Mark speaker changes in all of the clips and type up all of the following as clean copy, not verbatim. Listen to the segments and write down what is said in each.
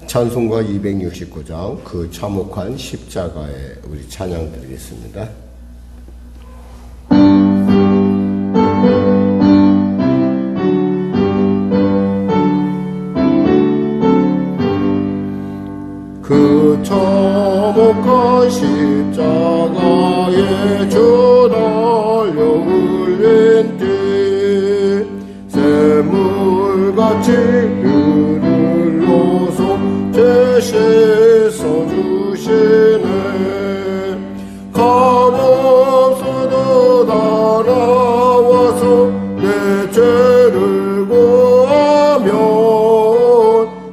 Speaker 1: 찬송가 269장 그 참혹한 십자가에 우리 찬양 드리겠습니다. 그 참혹한 십자가에 주 달려 흘린 피 샘물같이 흘러서 제 씻어주시네. 값없어도 날아와서 내 죄를 고하면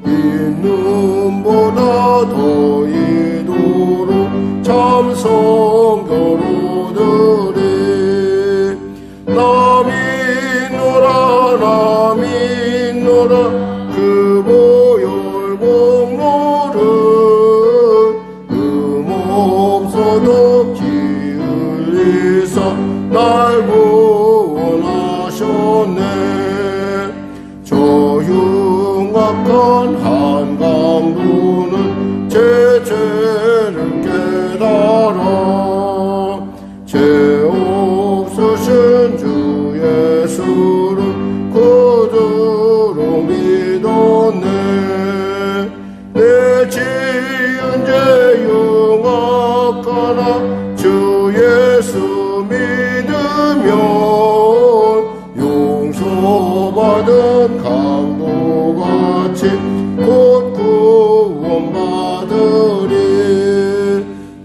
Speaker 1: 이 눈보다 더 이도록 참 성도로들이 나 믿노라 그 보혈 공로를 없어도 피 흘리사 날 구원하셨네. 저 흉악한 한강도는 제 죄를 깨달아 죄 없으신 주 예수를 구주로 믿었네. 내 지은 죄 흉악하나 주 예수 믿으면 용서받은 강도같이 곧 구원받으리.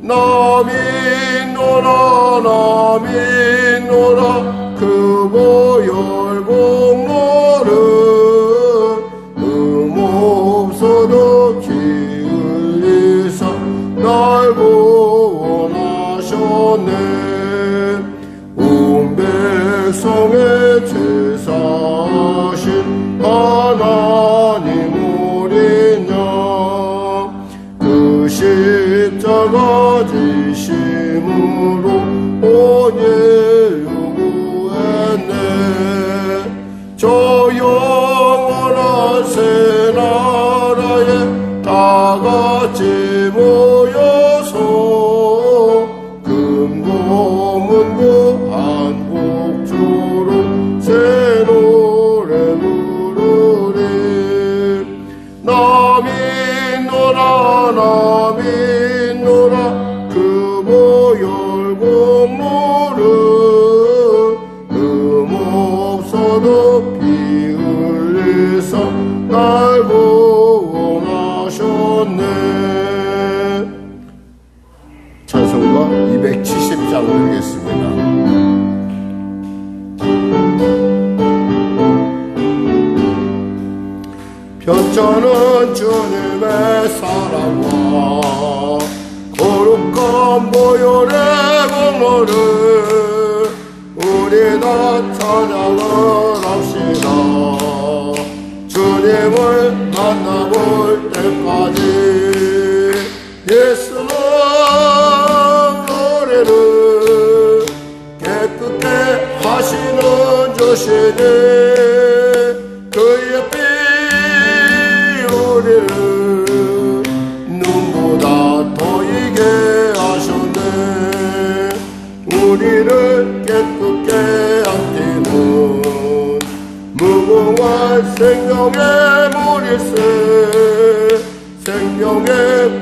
Speaker 1: 나 믿노라 그 보혈 공로를 없어도 피 흘리사 날 구원하셨네. 온 백성의 죄 사신 하나님 우리냐. 그 십자가 지심으로 온 인류 구했네. 저 영원한 새 나라에 다같이 모여서 금고문고 한곡조로 새 노래 부르리. 나 믿노라 그 보혈 공로를 없어도 피 흘리사 날 구원하셨네. 찬송가 270장 드리겠습니다. 편찮은 주님의 사랑과 거룩한 보혈의 공로를 우리 다 찬양을 합시다. 주님을 만나볼 때까지 예수는 노래를 깨끗게 하시는 주시니 그의 피 우리를 눈보다 더이게 하셨네. 우리를 깨끗게 함께는 무궁한 생명의 물일세. 생명의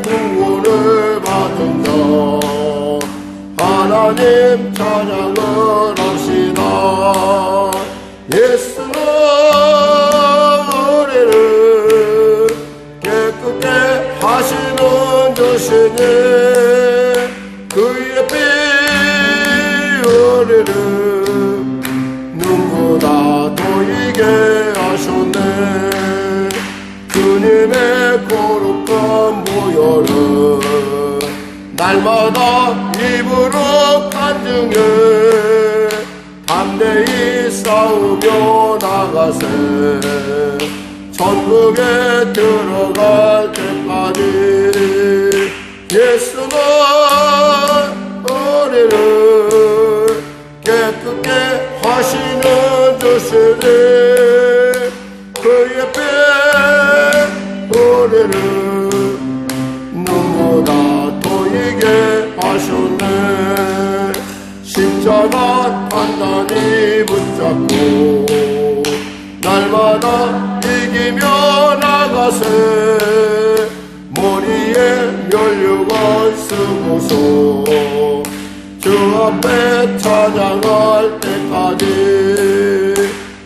Speaker 1: 구원을 받은 자 하나님 찬양을 합시다. 예수는 우리를 깨끗게 하시는 주시니 그의 피 우리를 눈보다 더이게 하셨네. 주님의 거룩한 보혈은 날마다 입으로 간증해 담대히 싸우며 나가세. 천국에 들어갈 때까지 예수는 우리를 깨끗게 하시는 주시니 그의 피 우리를 가만히 붙잡고 날마다 이기며 나가세. 머리에 면류관 쓰고서 주 앞에 찬양할 때까지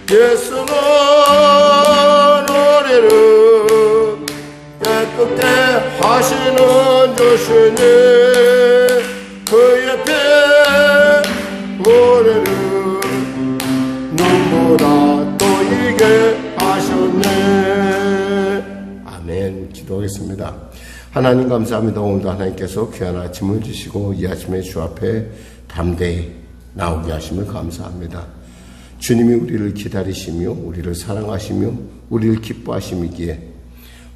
Speaker 1: 예수는 우리를 깨끗게 하시는 주시니 그 옆에 우리를 눈보다 또이게 하셨네. 아멘. 기도하겠습니다. 하나님 감사합니다. 오늘도 하나님께서 귀한 아침을 주시고 이 아침에 주 앞에 담대히 나오게 하심을 감사합니다. 주님이 우리를 기다리시며 우리를 사랑하시며 우리를 기뻐하심이기에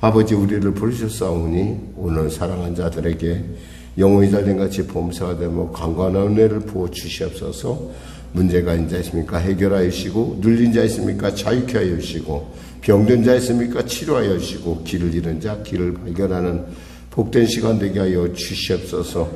Speaker 1: 아버지 우리를 부르셨사오니 오늘 사랑한 자들에게 영혼이 달린같이 범사가 되며 강건한 은혜를 부어주시옵소서. 문제가 있는 자 있습니까? 해결하여 주시고 눌린 자 있습니까? 자유케 하여 주시고 병든 자 있습니까? 치료하여 주시고 길을 잃은 자 길을 발견하는 복된 시간 되게 하여 주시옵소서.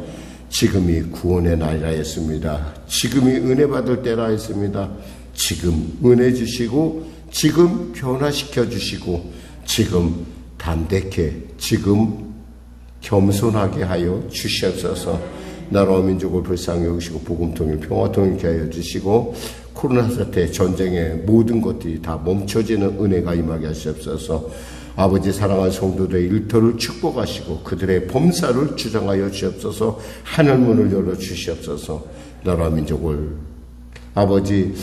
Speaker 1: 지금이 구원의 날이라 했습니다. 지금이 은혜 받을 때라 했습니다. 지금 은혜 주시고 지금 변화시켜 주시고 지금 담대케 지금 겸손하게 하여 주시옵소서. 나라와 민족을 불쌍히 여기시고 복음통일 평화통일케 하여 주시고 코로나 사태 전쟁의 모든 것들이 다 멈춰지는 은혜가 임하게 하시옵소서. 아버지 사랑하는 성도들의 일터를 축복하시고 그들의 범사를 주장하여 주시옵소서. 하늘문을 열어주시옵소서. 나라와 민족을 아버지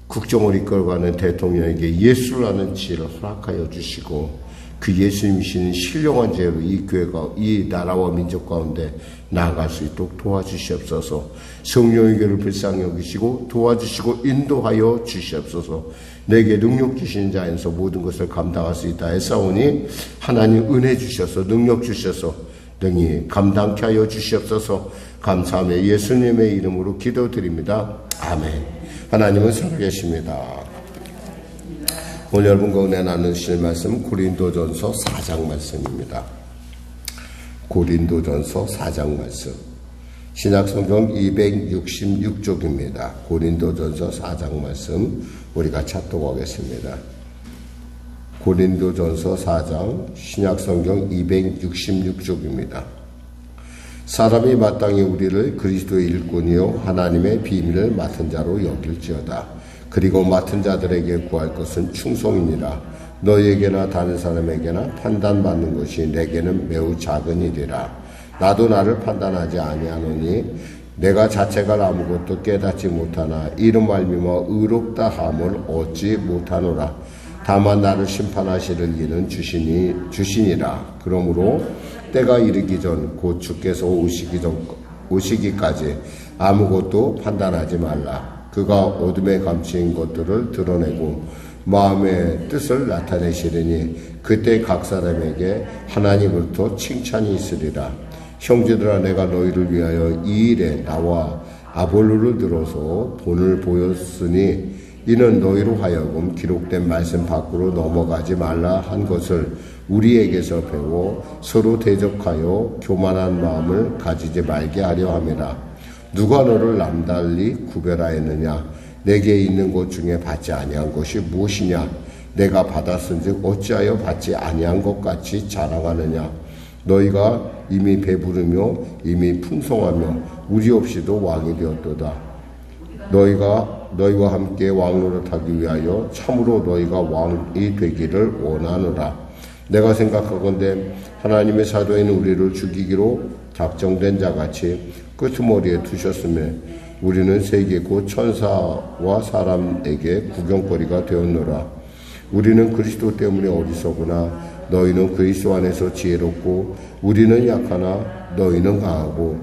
Speaker 1: 국정을 이끌어가는 대통령에게 예수를 아는 지혜를 허락하여 주시고 그 예수님이시는 신령한 죄로 이 교회가 이 나라와 민족 가운데 나아갈 수 있도록 도와주시옵소서. 성령의 교회를 불쌍히 여기시고 도와주시고 인도하여 주시옵소서. 내게 능력 주시는 자에서 모든 것을 감당할 수 있다 했사오니 하나님 은혜 주셔서 능력 주셔서 능히 감당케 하여 주시옵소서. 감사하며 예수님의 이름으로 기도드립니다. 아멘. 하나님은 살아계십니다. 오늘 여러분과 은혜 나누실 말씀은 고린도전서 4장 말씀입니다. 고린도전서 4장 말씀. 신약성경 266쪽입니다. 고린도전서 4장 말씀 우리가 찾도록 하겠습니다. 고린도전서 4장 신약성경 266쪽입니다. 사람이 마땅히 우리를 그리스도의 일꾼이요 하나님의 비밀을 맡은 자로 여길지어다. 그리고 맡은 자들에게 구할 것은 충성이니라. 너희에게나 다른 사람에게나 판단받는 것이 내게는 매우 작은 일이라. 나도 나를 판단하지 아니하노니 내가 자체가 아무것도 깨닫지 못하나 이름 말미암아 의롭다 함을 얻지 못하노라. 다만 나를 심판하시는 이는 주시니라. 그러므로 때가 이르기 전 곧 주께서 오시기까지 아무것도 판단하지 말라. 그가 어둠에 감추인 것들을 드러내고 마음의 뜻을 나타내시리니 그때 각 사람에게 하나님으로부터 칭찬이 있으리라. 형제들아, 내가 너희를 위하여 이 일에 나와 아볼로를 들어서 본을 보였으니 이는 너희로 하여금 기록된 말씀 밖으로 넘어가지 말라 한 것을 우리에게서 배워 서로 대적하여 교만한 마음을 가지지 말게 하려 함이라. 누가 너를 남달리 구별하였느냐? 내게 있는 것 중에 받지 아니한 것이 무엇이냐? 내가 받았은즉 어찌하여 받지 아니한 것 같이 자랑하느냐? 너희가 이미 배부르며 이미 풍성하며 우리 없이도 왕이 되었도다. 너희와 함께 왕노릇하기 위하여 참으로 너희가 왕이 되기를 원하노라. 내가 생각하건대 하나님의 사도에는 우리를 죽이기로 작정된 자같이 끄트머리에 두셨으며 우리는 세계 곧 천사와 사람에게 구경거리가 되었노라. 우리는 그리스도 때문에 어리석으나 너희는 그리스도 안에서 지혜롭고 우리는 약하나 너희는 강하고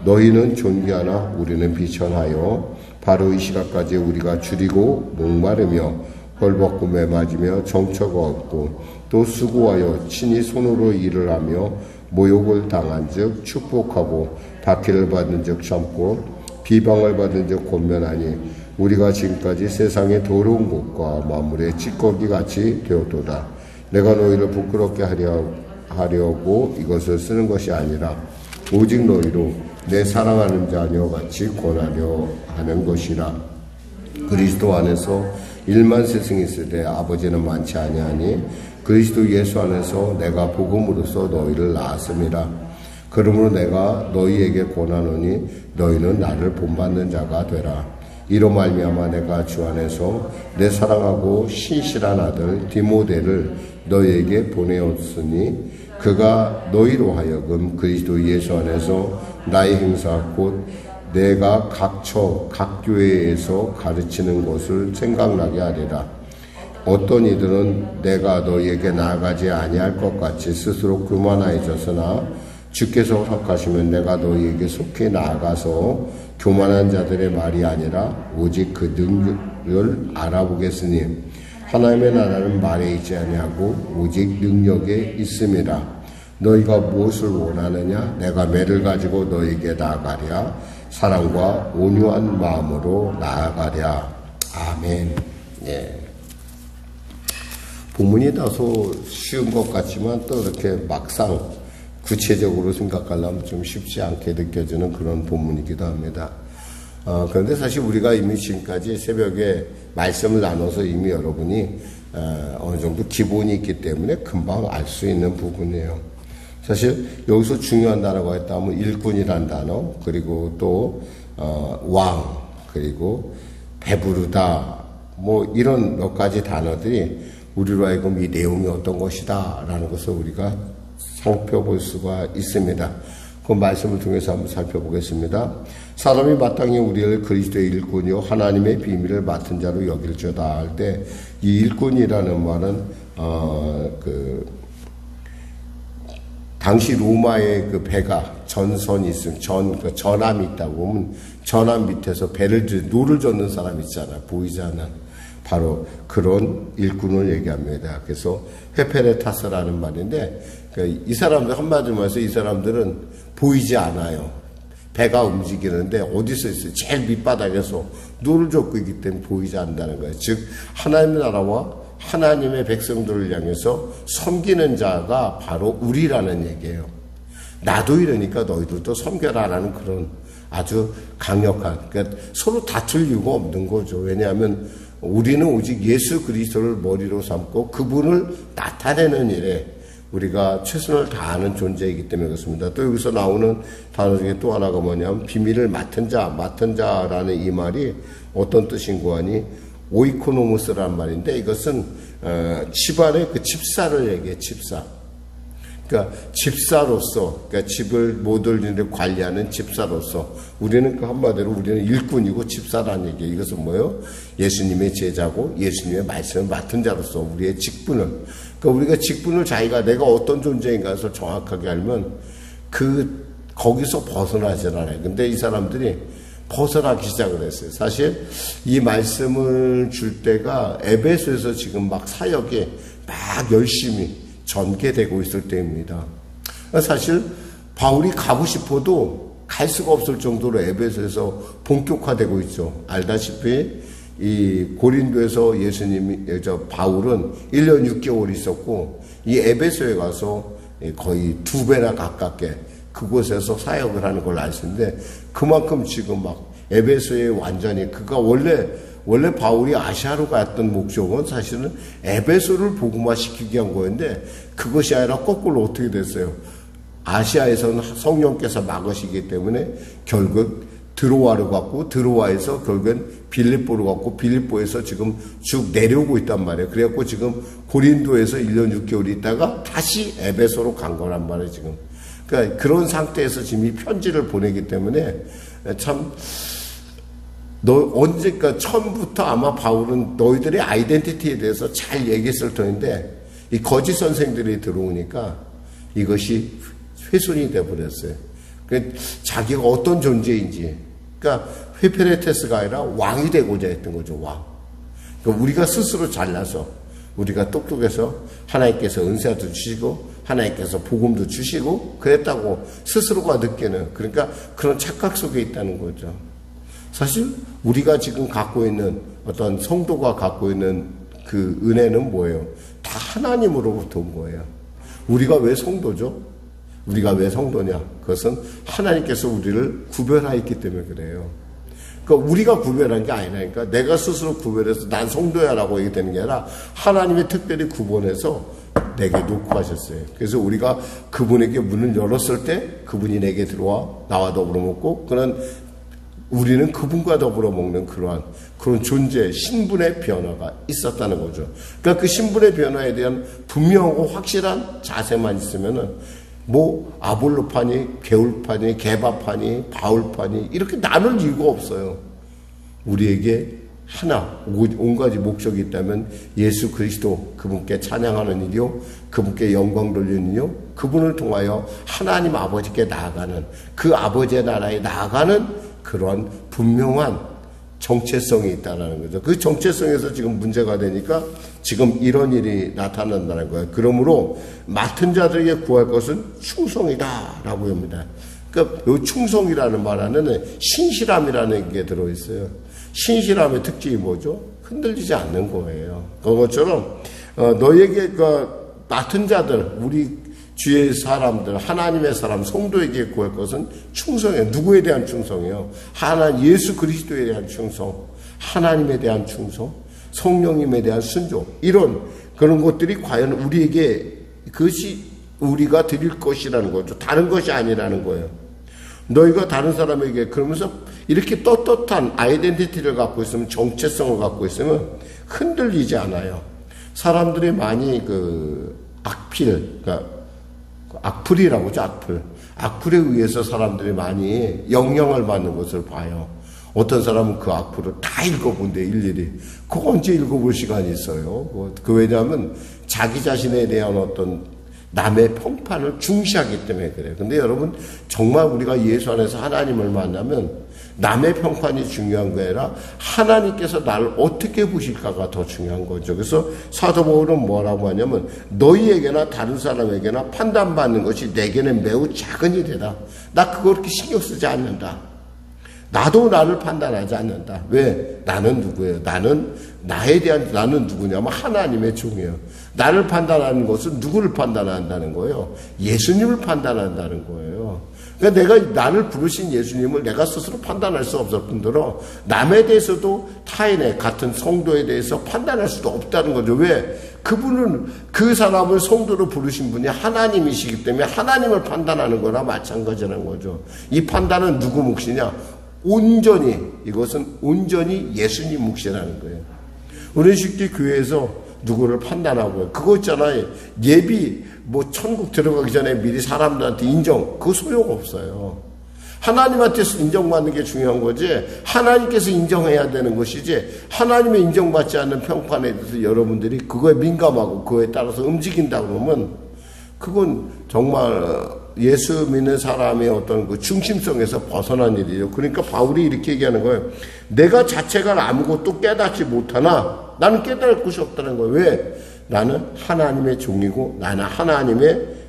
Speaker 1: 너희는 존귀하나 우리는 비천하여 바로 이 시각까지 우리가 줄이고 목마르며 헐벗고 매맞으며 정처가 없고 또 수고하여 친히 손으로 일을 하며 모욕을 당한 즉 축복하고 박해를 받은 즉 참고 비방을 받은 즉 권면하니 우리가 지금까지 세상의 더러운 것과 만물의 찌꺼기 같이 되었도다. 내가 너희를 부끄럽게 하려고 이것을 쓰는 것이 아니라 오직 너희로 내 사랑하는 자녀 같이 권하려 하는 것이라. 그리스도 안에서 1만 세승이 있으되 아버지는 많지 아니하니 그리스도 예수 안에서 내가 복음으로써 너희를 낳았습니다. 그러므로 내가 너희에게 권하노니 너희는 나를 본받는 자가 되라. 이로 말미암아 내가 주 안에서 내 사랑하고 신실한 아들 디모데를 너희에게 보내었으니 그가 너희로 하여금 그리스도 예수 안에서 나의 행사 곧 내가 각 처, 각 교회에서 가르치는 것을 생각나게 하리라. 어떤 이들은 내가 너희에게 나아가지 아니할 것 같이 스스로 교만해졌으나 주께서 허락하시면 내가 너희에게 속히 나아가서 교만한 자들의 말이 아니라 오직 그 능력을 알아보겠으니 하나님의 나라는 말에 있지 아니하고 오직 능력에 있음이라. 너희가 무엇을 원하느냐? 내가 매를 가지고 너희에게 나아가랴. 사랑과 온유한 마음으로 나아가랴. 아멘. 예. 본문이 다소 쉬운 것 같지만 또 이렇게 막상 구체적으로 생각하려면 좀 쉽지 않게 느껴지는 그런 본문이기도 합니다. 그런데 사실 우리가 이미 지금까지 새벽에 말씀을 나눠서 이미 여러분이 어느 정도 기본이 있기 때문에 금방 알 수 있는 부분이에요. 사실 여기서 중요한 단어가 있다면 일꾼이란 단어, 그리고 또 왕, 그리고 배부르다, 뭐 이런 몇 가지 단어들이 우리로 하여금 이 내용이 어떤 것이다 라는 것을 우리가 살펴볼 수가 있습니다. 그 말씀을 통해서 한번 살펴보겠습니다. 사람이 마땅히 우리를 그리스도의 일꾼이요 하나님의 비밀을 맡은 자로 여길지어다 할 때 이 일꾼이라는 말은 당시 로마의 그 배가 전선이 있으면 전함이 있다고 보면 전함 밑에서 노를 젓는 사람 있잖아. 보이지 않는. 바로 그런 일꾼을 얘기합니다. 그래서 헤페레타스라는 말인데 이 사람들 한마디로 말해서 이 사람들은 보이지 않아요. 배가 움직이는데 어디서 있어요? 제일 밑바닥에서 노를 젓고 있기 때문에 보이지 않는다는 거예요. 즉 하나님의 나라와 하나님의 백성들을 향해서 섬기는 자가 바로 우리라는 얘기예요. 나도 이러니까 너희들도 섬겨라라는 그런 아주 강력한, 그러니까 서로 다툴 이유가 없는 거죠. 왜냐하면 우리는 오직 예수 그리스도를 머리로 삼고 그분을 나타내는 일에 우리가 최선을 다하는 존재이기 때문에 그렇습니다. 또 여기서 나오는 단어 중에 또 하나가 뭐냐면 비밀을 맡은 자라는 이 말이 어떤 뜻인고 하니 오이코노모스라는 말인데 이것은 집안의 그 집사를 얘기해. 집사. 그러니까 집사로서, 그러니까 집을 모든 일을 관리하는 집사로서 우리는 그 한마디로 우리는 일꾼이고 집사라는 얘기예요. 이것은 뭐예요? 예수님의 제자고 예수님의 말씀을 맡은 자로서 우리의 직분을, 그러니까 우리가 직분을 자기가 내가 어떤 존재인가에서 정확하게 알면 거기서 벗어나질 않아요. 근데 이 사람들이 벗어나기 시작을 했어요. 사실 이 말씀을 줄 때가 에베소에서 지금 막 사역이 막 열심히 전개되고 있을 때입니다. 사실 바울이 가고 싶어도 갈 수가 없을 정도로 에베소에서 본격화되고 있죠. 알다시피 이 고린도에서 바울은 1년 6개월 있었고 이 에베소에 가서 거의 2배나 가깝게 그곳에서 사역을 하는 걸로 알 수 있는데 그만큼 지금 막 에베소에 완전히 그가 원래 바울이 아시아로 갔던 목적은 사실은 에베소를 복음화시키기 위한 거였는데 그것이 아니라 거꾸로 어떻게 됐어요? 아시아에서는 성령께서 막으시기 때문에 결국 드로아로 갔고 드로아에서 결국엔 빌립보로 갔고 빌립보에서 지금 쭉 내려오고 있단 말이에요. 그래갖고 지금 고린도에서 1년 6개월 있다가 다시 에베소로 간 거란 말이에요. 지금. 그러니까 그런 상태에서 지금 이 편지를 보내기 때문에 참 언제까 처음부터 아마 바울은 너희들의 아이덴티티에 대해서 잘 얘기했을 터인데 이 거짓 선생들이 들어오니까 이것이 훼손이 되어버렸어요. 자기가 어떤 존재인지, 그러니까 헤페레테스가 아니라 왕이 되고자 했던 거죠. 왕. 그러니까 우리가 스스로 잘나서 우리가 똑똑해서 하나님께서 은사도 주시고 하나님께서 복음도 주시고 그랬다고 스스로가 느끼는, 그러니까 그런 착각 속에 있다는 거죠. 사실 우리가 지금 갖고 있는 어떤 성도가 갖고 있는 그 은혜는 뭐예요? 다 하나님으로부터 온 거예요. 우리가 왜 성도죠? 우리가 왜 성도냐? 그것은 하나님께서 우리를 구별하였기 때문에 그래요. 그러니까 우리가 구별한 게 아니라니까. 내가 스스로 구별해서 난 성도야라고 얘기되는 게 아니라 하나님이 특별히 구분해서 내게 놓고 하셨어요. 그래서 우리가 그분에게 문을 열었을 때 그분이 내게 들어와 나와 더불어 먹고 우리는 그분과 더불어 먹는 그런 존재, 신분의 변화가 있었다는 거죠. 그러니까 그 신분의 변화에 대한 분명하고 확실한 자세만 있으면은 뭐 아볼로파니, 게울파니, 게바파니, 바울파니 이렇게 나눌 이유가 없어요. 우리에게 하나, 온 가지 목적이 있다면 예수 그리스도 그분께 찬양하는 일이요, 그분께 영광 돌리는 일이요, 그분을 통하여 하나님 아버지께 나아가는, 그 아버지의 나라에 나아가는 그러한 분명한 정체성이 있다는 거죠. 그 정체성에서 지금 문제가 되니까 지금 이런 일이 나타난다는 거예요. 그러므로 맡은 자들에게 구할 것은 충성이다라고 합니다. 그러니까 이 충성이라는 말 안에는 신실함이라는 게 들어있어요. 신실함의 특징이 뭐죠? 흔들리지 않는 거예요. 그것처럼 너에게 맡은 자들, 우리 주의 사람들, 하나님의 사람, 성도에게 구할 것은 충성이에요. 누구에 대한 충성이에요? 예수 그리스도에 대한 충성, 하나님에 대한 충성, 성령님에 대한 순종, 그런 것들이 과연 우리에게 그것이 우리가 드릴 것이라는 거죠. 다른 것이 아니라는 거예요. 너희가 다른 사람에게 그러면서 이렇게 떳떳한 아이덴티티를 갖고 있으면, 정체성을 갖고 있으면 흔들리지 않아요. 사람들이 많이 악플이라고 하죠, 악플. 악플에 의해서 사람들이 많이 영향을 받는 것을 봐요. 어떤 사람은 그 악플을 다 읽어본대, 일일이. 그거 언제 읽어볼 시간이 있어요? 왜냐하면 자기 자신에 대한 어떤 남의 평판을 중시하기 때문에 그래요. 근데 여러분, 정말 우리가 예수 안에서 하나님을 만나면 남의 평판이 중요한 게 아니라 하나님께서 나를 어떻게 보실까가 더 중요한 거죠. 그래서 사도 바울은 뭐라고 하냐면, 너희에게나 다른 사람에게나 판단받는 것이 내게는 매우 작은 일이다. 나 그거 그렇게 신경 쓰지 않는다. 나도 나를 판단하지 않는다. 왜? 나는 누구예요? 나는 누구냐면 하나님의 종이에요. 나를 판단하는 것은 누구를 판단한다는 거예요? 예수님을 판단한다는 거예요. 그러니까 내가 나를 부르신 예수님을 내가 스스로 판단할 수 없을 뿐더러 남에 대해서도 타인의 같은 성도에 대해서 판단할 수도 없다는 거죠. 왜? 그 사람을 성도로 부르신 분이 하나님이시기 때문에 하나님을 판단하는 거나 마찬가지라는 거죠. 이 판단은 누구 몫이냐? 이것은 온전히 예수님 몫이라는 거예요. 우리 쉽게 교회에서 누구를 판단하고요. 그거 있잖아요. 천국 들어가기 전에 미리 사람들한테 그거 소용없어요. 하나님한테서 인정받는 게 중요한 거지, 하나님께서 인정해야 되는 것이지, 하나님의 인정받지 않는 평판에 대해서 여러분들이 그거에 민감하고 그거에 따라서 움직인다 그러면 그건 정말 예수 믿는 사람의 어떤 그 중심성에서 벗어난 일이에요. 그러니까 바울이 이렇게 얘기하는 거예요. 내가 자체가 아무것도 깨닫지 못하나 나는 깨달을 것이 없다는 거예요. 왜? 나는 하나님의 종이고 나는 하나님의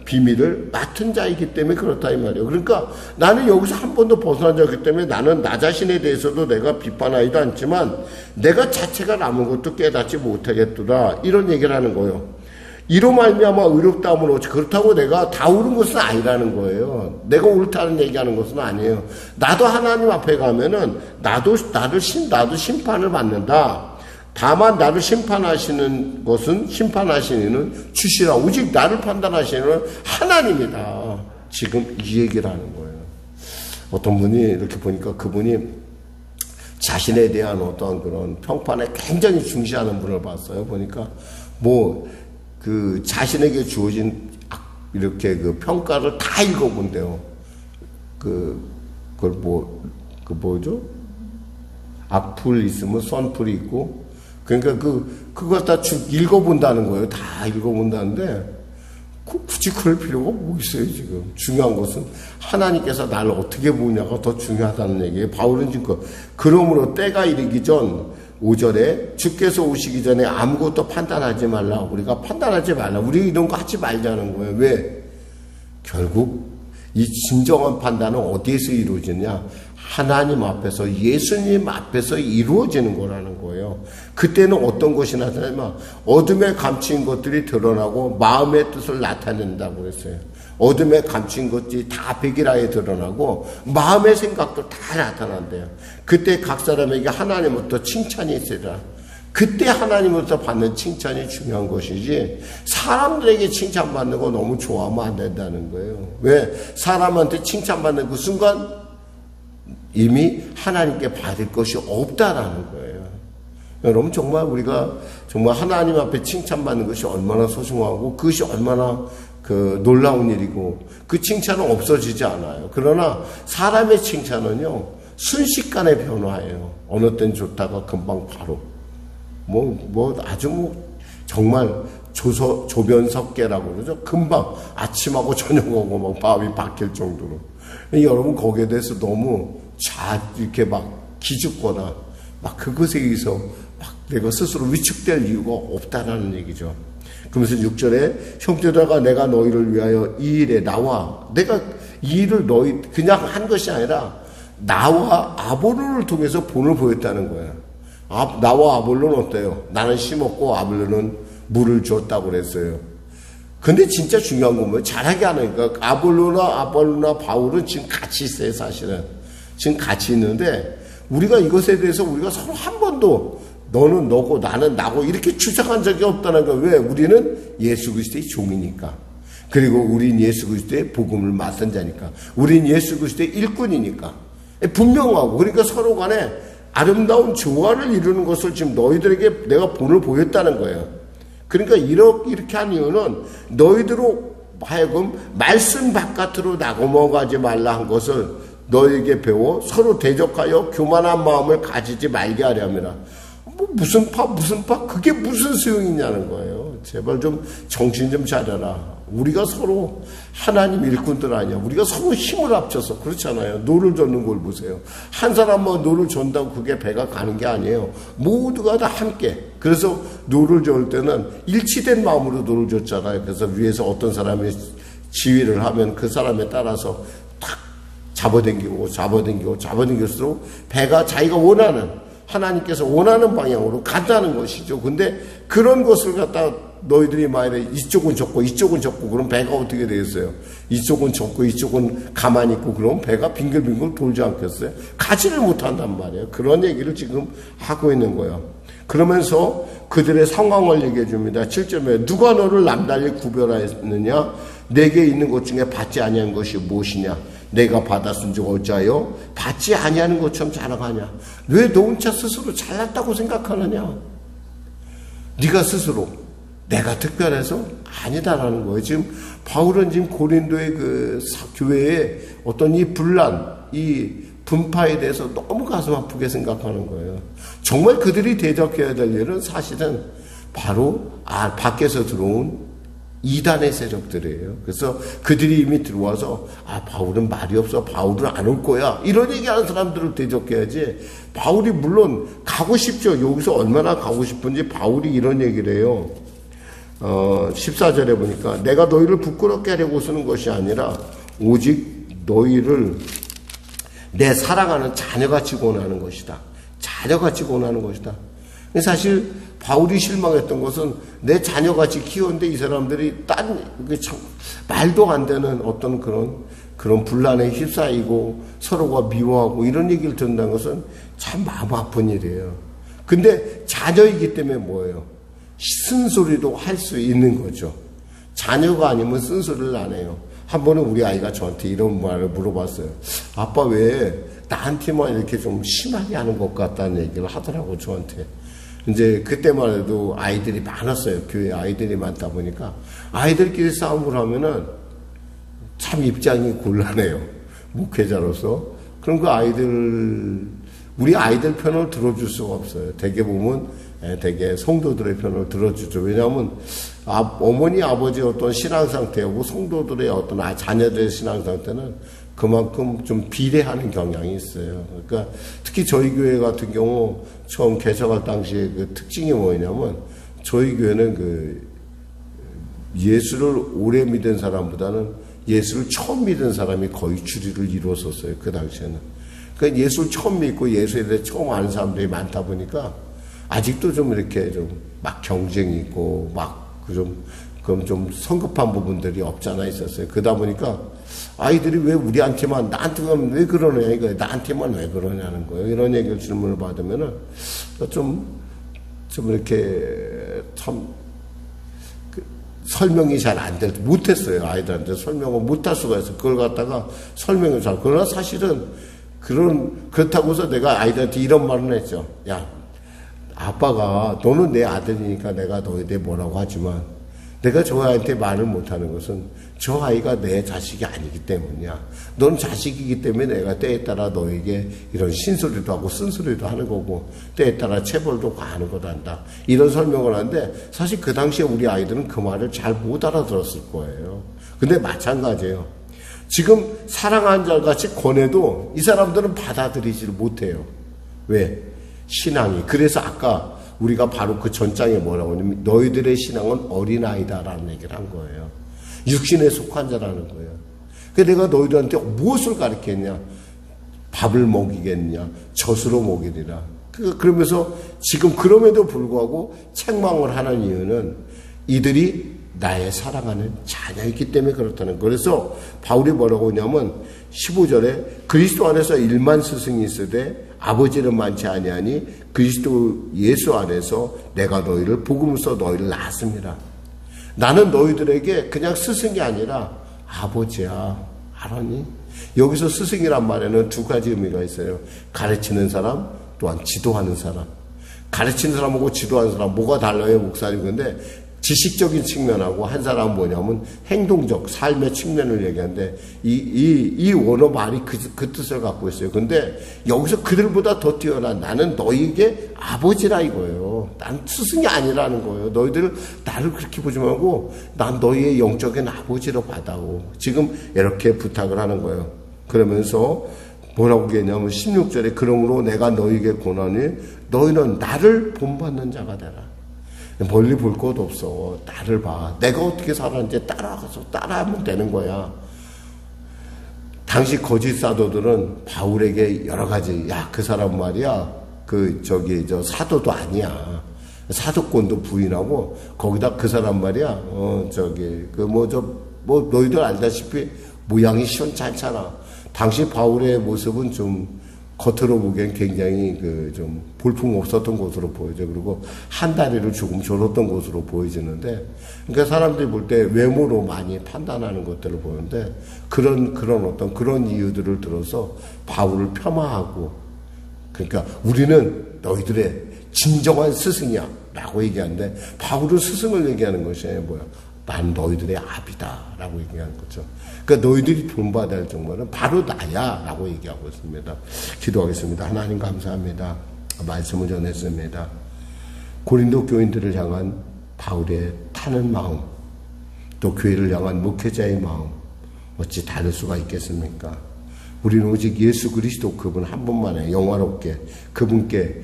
Speaker 1: 비밀을 맡은 자이기 때문에 그렇다 이 말이에요. 그러니까 나는 여기서 한 번도 벗어난 자이기 때문에 나는 나 자신에 대해서도 내가 비판하지도 않지만 내가 자체가 아무것도 깨닫지 못하겠도다, 이런 얘기를 하는 거예요. 이로 말미암아 의롭다함을 얻지. 그렇다고 내가 다 옳은 것은 아니라는 거예요. 내가 옳다는 얘기하는 것은 아니에요. 나도 하나님 앞에 가면은 나도 심판을 받는다. 다만 나를 심판하시는 이는 주시라. 오직 나를 판단하시는 하나님이다. 지금 이 얘기를 하는 거예요. 어떤 분이 이렇게 보니까 그분이 자신에 대한 어떤 그런 평판에 굉장히 중시하는 분을 봤어요. 보니까 자신에게 주어진 이렇게 그 평가를 다 읽어본대요. 뭐죠? 악플 있으면 선플이 있고, 그러니까 그걸 다 읽어본다는 거예요. 다 읽어본다는데, 굳이 그럴 필요가 뭐 있어요, 지금. 중요한 것은 하나님께서 나를 어떻게 보냐가 더 중요하다는 얘기예요. 바울은 지금 그러므로 때가 이르기 전, 5절에 주께서 오시기 전에 아무것도 판단하지 말라. 우리가 판단하지 말라. 우리 이런 거 하지 말자는 거예요. 왜? 결국 이 진정한 판단은 어디에서 이루어지냐? 하나님 앞에서, 예수님 앞에서 이루어지는 거라는 거예요. 그때는 어떤 것이 나타나냐면 어둠에 감춘 것들이 드러나고 마음의 뜻을 나타낸다고 그랬어요. 어둠에 감춘 것들이 다 백일하에 드러나고 마음의 생각도 다 나타난대요. 그때 각 사람에게 하나님부터 칭찬이 있으리라. 그때 하나님으로부터 받는 칭찬이 중요한 것이지 사람들에게 칭찬받는 거 너무 좋아하면 안 된다는 거예요. 왜? 사람한테 칭찬받는 그 순간 이미 하나님께 받을 것이 없다라는 거예요. 여러분, 정말 우리가 정말 하나님 앞에 칭찬받는 것이 얼마나 소중하고 그것이 얼마나 놀라운 일이고 그 칭찬은 없어지지 않아요. 그러나 사람의 칭찬은요 순식간에 변화해요. 어느 땐 좋다가 금방 바로 아주 정말 조변석계라고 그러죠. 금방 아침하고 저녁하고 막 마음이 바뀔 정도로. 여러분, 거기에 대해서 너무 이렇게 막 기죽거나 막 그것에 의해서 막 내가 스스로 위축될 이유가 없다라는 얘기죠. 그러면서 6절에 형제들아 내가 너희를 위하여 이 일에 내가 이 일을 너희 그냥 한 것이 아니라 나와 아볼로를 통해서 본을 보였다는 거예요. 나와 아볼로는 어때요? 나는 심었고 아볼로는 물을 줬다고 그랬어요. 근데 진짜 중요한 건 뭐예요? 잘하게 하니까 아볼로나 바울은 지금 같이 있어요. 사실은 지금 같이 있는데 우리가 이것에 대해서 우리가 서로 한 번도 너는 너고 나는 나고 이렇게 추정한 적이 없다는 거예요. 왜? 우리는 예수 그리스도의 종이니까. 그리고 우린 예수 그리스도의 복음을 맡은 자니까. 우린 예수 그리스도의 일꾼이니까. 분명하고, 그러니까 서로 간에 아름다운 조화를 이루는 것을 지금 너희들에게 내가 본을 보였다는 거예요. 그러니까 이렇게 한 이유는 너희들로 하여금 말씀 바깥으로 나가지 말라 한 것을 너희에게 배워 서로 대적하여 교만한 마음을 가지지 말게 하려 함이라. 무슨 파 그게 무슨 소용이냐는 거예요. 제발 좀 정신 좀 차려라. 우리가 서로 하나님 일꾼들 아니야. 우리가 서로 힘을 합쳐서, 그렇잖아요. 노를 젓는 걸 보세요. 한 사람만 노를 전다고 그게 배가 가는 게 아니에요. 모두가 다 함께. 그래서 노를 저을 때는 일치된 마음으로 노를 젓잖아요. 그래서 위에서 어떤 사람이 지휘를 하면 그 사람에 따라서 탁 잡아당길수록 배가 자기가 원하는, 하나님께서 원하는 방향으로 간다는 것이죠. 근데 그런 것을 갖다가 너희들이 만약에 이쪽은 좁고 이쪽은 좁고 그럼 배가 어떻게 되겠어요? 이쪽은 좁고 이쪽은 가만히 있고 그럼 배가 빙글빙글 돌지 않겠어요? 가지를 못한단 말이에요. 그런 얘기를 지금 하고 있는 거예요. 그러면서 그들의 상황을 얘기해 줍니다. 7절에 누가 너를 남달리 구별하였느냐? 내게 있는 것 중에 받지 아니한 것이 무엇이냐? 내가 받았은 즉 어찌하여 받지 아니하는 것처럼 자랑하냐? 왜 너 혼자 스스로 잘났다고 생각하느냐? 네가 스스로 내가 특별해서 아니다라는 거예요. 지금 바울은 지금 고린도의 그 교회의 어떤 이 분란, 이 분파에 대해서 너무 가슴 아프게 생각하는 거예요. 정말 그들이 대적해야 될 일은 사실은 바로 밖에서 들어온 이단의 세력들이에요. 그래서 그들이 이미 들어와서 바울은 말이 없어, 바울은 안 올 거야, 이런 얘기하는 사람들을 대적해야지. 바울이 물론 가고 싶죠. 여기서 얼마나 가고 싶은지 바울이 이런 얘기를 해요. 14절에 보니까 내가 너희를 부끄럽게 하려고 쓰는 것이 아니라 오직 너희를 내 사랑하는 자녀같이 권하는 것이다. 자녀같이 권하는 것이다. 사실 바울이 실망했던 것은 내 자녀같이 키웠는데 이 사람들이 말도 안 되는 어떤 그런 분란에 휩싸이고 서로가 미워하고 이런 얘기를 듣는다는 것은 참 마음 아픈 일이에요. 근데 자녀이기 때문에 뭐예요? 쓴소리도 할 수 있는 거죠. 자녀가 아니면 쓴소리를 안 해요. 한 번은 우리 아이가 저한테 이런 말을 물어봤어요. 아빠 왜 나한테만 이렇게 좀 심하게 하는 것 같다는 얘기를 하더라고, 저한테. 이제 그때만 해도 아이들이 많았어요. 교회 아이들이 많다 보니까 아이들끼리 싸움을 하면은 참 입장이 곤란해요. 목회자로서. 그럼 그 우리 아이들 편을 들어줄 수가 없어요. 대개 보면 대개 성도들의 편을 들어주죠. 왜냐하면 어머니 아버지의 어떤 신앙 상태하고 성도들의 어떤 자녀들의 신앙 상태는 그만큼 좀 비례하는 경향이 있어요. 그러니까 특히 저희 교회 같은 경우 처음 개척할 당시에 그 특징이 뭐냐면 저희 교회는 예수를 오래 믿은 사람보다는 예수를 처음 믿은 사람이 거의 주류를 이루었었어요. 그 당시에는. 그 예수를 처음 믿고 예수에 대해 처음 아는 사람들이 많다 보니까 아직도 좀 이렇게 좀 막 경쟁이 있고 막 좀 성급한 부분들이 없잖아 있었어요. 그러다 보니까 아이들이 왜 우리한테만, 나한테만 왜 그러냐 이거예요. 나한테만 왜 그러냐는 거예요. 이런 얘기를 질문을 받으면은 좀 이렇게 참 설명이 잘 못했어요. 아이들한테 설명을 못할 수가 있어요. 그걸 갖다가 설명을 그러나 사실은 그렇다고 해서 내가 아이들한테 이런 말은 했죠. 야, 아빠가 너는 내 아들이니까 내가 너에 대해 뭐라고 하지만 내가 저 아이한테 말을 못하는 것은 저 아이가 내 자식이 아니기 때문이야. 넌 자식이기 때문에 내가 때에 따라 너에게 이런 신소리도 하고 쓴소리도 하는 거고 때에 따라 체벌도 가하는 거란다. 이런 설명을 하는데 사실 그 당시에 우리 아이들은 그 말을 잘 못 알아들었을 거예요. 근데 마찬가지예요. 지금 사랑하는 자 같이 권해도 이 사람들은 받아들이지를 못해요. 왜? 신앙이. 그래서 아까 우리가 바로 그 전장에 뭐라고 하냐면 너희들의 신앙은 어린아이다라는 얘기를 한 거예요. 육신에 속한 자라는 거예요. 그래서 내가 너희들한테 무엇을 가르쳤냐? 밥을 먹이겠냐? 젖으로 먹이리라. 그러면서 지금 그럼에도 불구하고 책망을 하는 이유는 이들이 나의 사랑하는 자녀이기 때문에 그렇다는 거예요. 그래서 바울이 뭐라고 하냐면 15절에 그리스도 안에서 일만 스승이 있으되 아버지는 많지 아니하니 그리스도 예수 안에서 내가 너희를 복음으로써 너희를 낳았습니다. 나는 너희들에게 그냥 스승이 아니라 아버지야. 알았니? 여기서 스승이란 말에는 두 가지 의미가 있어요. 가르치는 사람 또한 지도하는 사람. 가르치는 사람하고 지도하는 사람 뭐가 달라요, 목사님? 근데 지식적인 측면하고 한 사람은 뭐냐면 행동적 삶의 측면을 얘기하는데 이 원어 말이 그 뜻을 갖고 있어요. 근데 여기서 그들보다 더 뛰어난 나는 너희에게 아버지라 이거예요. 난 스승이 아니라는 거예요. 너희들 나를 그렇게 보지 말고 난 너희의 영적인 아버지로 받아오. 지금 이렇게 부탁을 하는 거예요. 그러면서 뭐라고 얘기했냐면 16절에 그러므로 내가 너희에게 권하니 너희는 나를 본받는 자가 되라. 멀리 볼 것도 없어. 나를 봐. 내가 어떻게 살았는지 따라하면 되는 거야. 당시 거짓 사도들은 바울에게 여러 가지, 야, 그 사람 말이야. 저 사도도 아니야. 사도권도 부인하고, 거기다 그 사람 말이야. 너희들 알다시피 모양이 시원찮잖아. 당시 바울의 모습은 좀 겉으로 보기엔 굉장히 좀 볼품 없었던 것으로 보여져. 그리고 한 다리를 조금 졸었던 것으로 보여지는데, 그러니까 사람들이 볼 때 외모로 많이 판단하는 것들을 보는데, 그런 이유들을 들어서 바울을 폄하하고, 그러니까 우리는 너희들의 진정한 스승이야 라고 얘기하는데, 바울은 스승을 얘기하는 것이 뭐야? 난 너희들의 아비다 라고 얘기하는 거죠. 그러니까 너희들이 본받아야 할 정보는 바로 나야 라고 얘기하고 있습니다. 기도하겠습니다. 하나님 감사합니다. 말씀을 전했습니다. 고린도 교인들을 향한 바울의 타는 마음, 또 교회를 향한 목회자의 마음, 어찌 다를 수가 있겠습니까? 우리는 오직 예수 그리스도 그분 한 분만에 영화롭게 그분께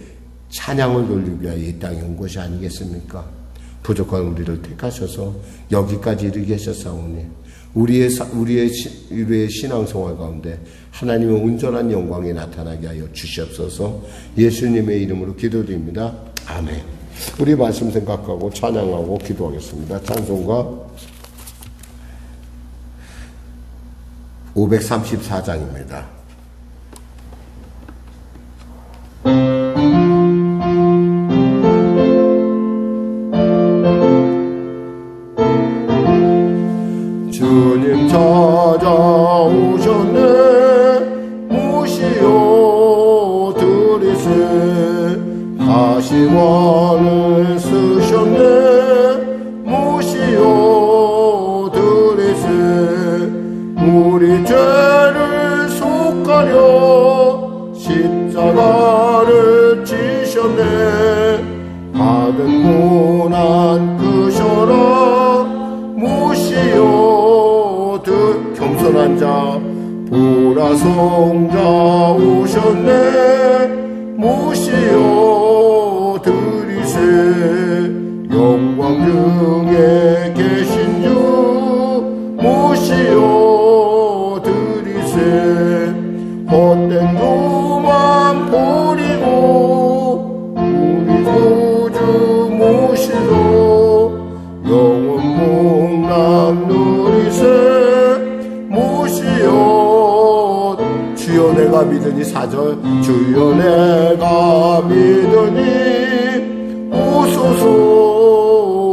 Speaker 1: 찬양을 돌리기 위하여 이 땅에 온 것이 아니겠습니까? 부족한 우리를 택하셔서 여기까지 이르게 하셨사오니 우리의 신앙생활 가운데 하나님의 온전한 영광이 나타나게 하여 주시옵소서. 예수님의 이름으로 기도드립니다. 아멘. 우리 말씀 생각하고 찬양하고 기도하겠습니다. 찬송가 534장입니다. 주님 찾아오셨네. 무시오 들이세 가시관을 쓰셨네. 무시오 들이세 우리 죄를 속하려 십자가를 지셨네. 받은 고난 그셔라. 무시오 겸손한 자 보라 성자 오셨네. 무시오 들이세 영광 중에 계신 주. 무시오 들이세 헛된 내가 믿으니 4절 주여 내가 믿으니 오소서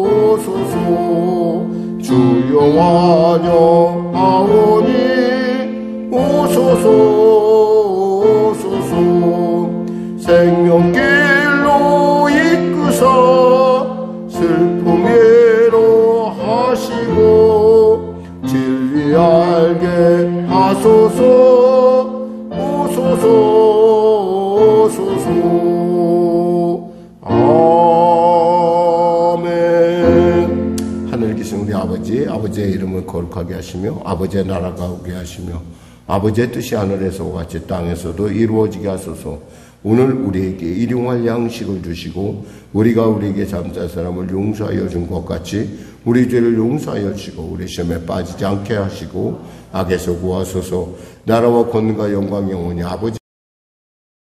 Speaker 1: 오소서 주여 환영하오니 오소서 오소서 생명길로 이끄사 슬픔 위로하시고 진리 알게 하소서 오소서 오소서 아멘. 하늘 계신 우리 아버지의 이름을 거룩하게 하시며 아버지의 나라가 오게 하시며 아버지의 뜻이 하늘에서와 같이 땅에서도 이루어지게 하소서. 오늘 우리에게 일용할 양식을 주시고 우리가 우리에게 잘못한 사람을 용서하여 준 것 같이 우리 죄를 용서하여 주시고 우리 시험에 빠지지 않게 하시고 악에서 구하소서. 나라와 권능과 영광 영원히 아버지